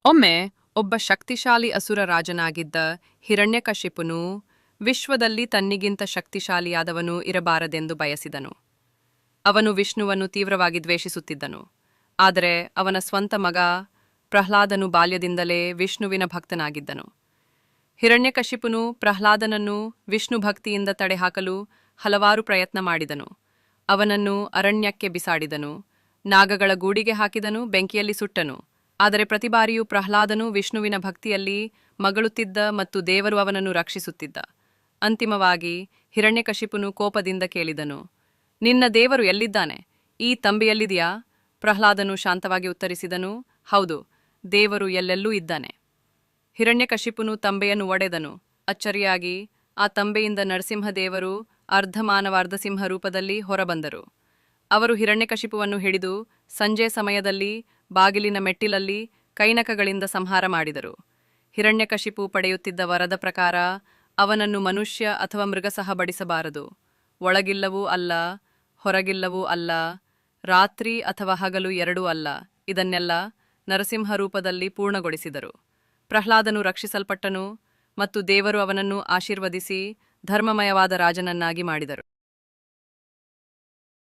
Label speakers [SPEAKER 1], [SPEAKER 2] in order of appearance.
[SPEAKER 1] ಒಮ್ಮೆ ಒಬ್ಬ ಶಕ್ತಿಶಾಲಿ ಅಸುರ ರಾಜನಾಗಿದ್ದ ಹಿರಣ್ಯಕಶಿಪುನು ವಿಶ್ವದಲ್ಲಿ ತನ್ನಿಗಿಂತ ಶಕ್ತಿಶಾಲಿಯಾದವನು ಇರಬಾರದೆಂದು ಬಯಸಿದನು. ಅವನು ವಿಷ್ಣುವನ್ನು ತೀವ್ರವಾಗಿ ದ್ವೇಷಿಸುತ್ತಿದ್ದನು. ಆದರೆ ಅವನ ಸ್ವಂತ ಮಗ ಪ್ರಹ್ಲಾದನು ಬಾಲ್ಯದಿಂದಲೇ ವಿಷ್ಣುವಿನ ಭಕ್ತನಾಗಿದ್ದನು. ಹಿರಣ್ಯಕಶಿಪುನು ಪ್ರಹ್ಲಾದನನ್ನು ವಿಷ್ಣು ಭಕ್ತಿಯಿಂದ ತಡೆಹಾಕಲು ಹಲವಾರು ಪ್ರಯತ್ನ ಮಾಡಿದನು. ಅವನನ್ನು ಅರಣ್ಯಕ್ಕೆ ಬಿಸಾಡಿದನು, ನಾಗಗಳ ಗೂಡಿಗೆ ಹಾಕಿದನು, ಬೆಂಕಿಯಲ್ಲಿ ಸುಟ್ಟನು. ಆದರೆ ಪ್ರತಿ ಬಾರಿಯೂ ಪ್ರಹ್ಲಾದನು ವಿಷ್ಣುವಿನ ಭಕ್ತಿಯಲ್ಲಿ ಮಗಳುತ್ತಿದ್ದ ಮತ್ತು ದೇವರು ಅವನನ್ನು ರಕ್ಷಿಸುತ್ತಿದ್ದ. ಅಂತಿಮವಾಗಿ ಹಿರಣ್ಯಕಶಿಪುನು ಕೋಪದಿಂದ ಕೇಳಿದನು, ನಿನ್ನ ದೇವರು ಎಲ್ಲಿದ್ದಾನೆ? ಈ ತಂಬಿಯಲ್ಲಿದೆಯಾ? ಪ್ರಹ್ಲಾದನು ಶಾಂತವಾಗಿ ಉತ್ತರಿಸಿದನು, ಹೌದು, ದೇವರು ಎಲ್ಲೆಲ್ಲೂ ಇದ್ದಾನೆ. ಹಿರಣ್ಯಕಶಿಪುನು ತಂಬೆಯನ್ನು ಒಡೆದನು. ಅಚ್ಚರಿಯಾಗಿ ಆ ತಂಬೆಯಿಂದ ನರಸಿಂಹದೇವರು ಅರ್ಧಮಾನವಾರ್ಧ ಸಿಂಹ ರೂಪದಲ್ಲಿ ಹೊರಬಂದರು. ಅವರು ಹಿರಣ್ಯಕಶಿಪುವನ್ನು ಹಿಡಿದು ಸಂಜೆ ಸಮಯದಲ್ಲಿ ಬಾಗಿಲಿನ ಮೆಟ್ಟಿಲಲ್ಲಿ ಕೈನಕಗಳಿಂದ ಸಂಹಾರ ಮಾಡಿದರು. ಹಿರಣ್ಯಕಶಿಪು ಪಡೆಯುತ್ತಿದ್ದ ವರದ ಪ್ರಕಾರ ಅವನನ್ನು ಮನುಷ್ಯ ಅಥವಾ ಮೃಗ ಸಹ ಬಡಿಸಬಾರದು. ಒಳಗಿಲ್ಲವೂ ಅಲ್ಲ, ಹೊರಗಿಲ್ಲವೂ ಅಲ್ಲ, ರಾತ್ರಿ ಅಥವಾ ಹಗಲು ಎರಡೂ ಅಲ್ಲ. ಇದನ್ನೆಲ್ಲ ನರಸಿಂಹ ರೂಪದಲ್ಲಿ ಪೂರ್ಣಗೊಳಿಸಿದರು. ಪ್ರಹ್ಲಾದನು ರಕ್ಷಿಸಲ್ಪಟ್ಟನು ಮತ್ತು ದೇವರು ಅವನನ್ನು ಆಶೀರ್ವದಿಸಿ ಧರ್ಮಮಯವಾದ ರಾಜನನ್ನಾಗಿ ಮಾಡಿದರು.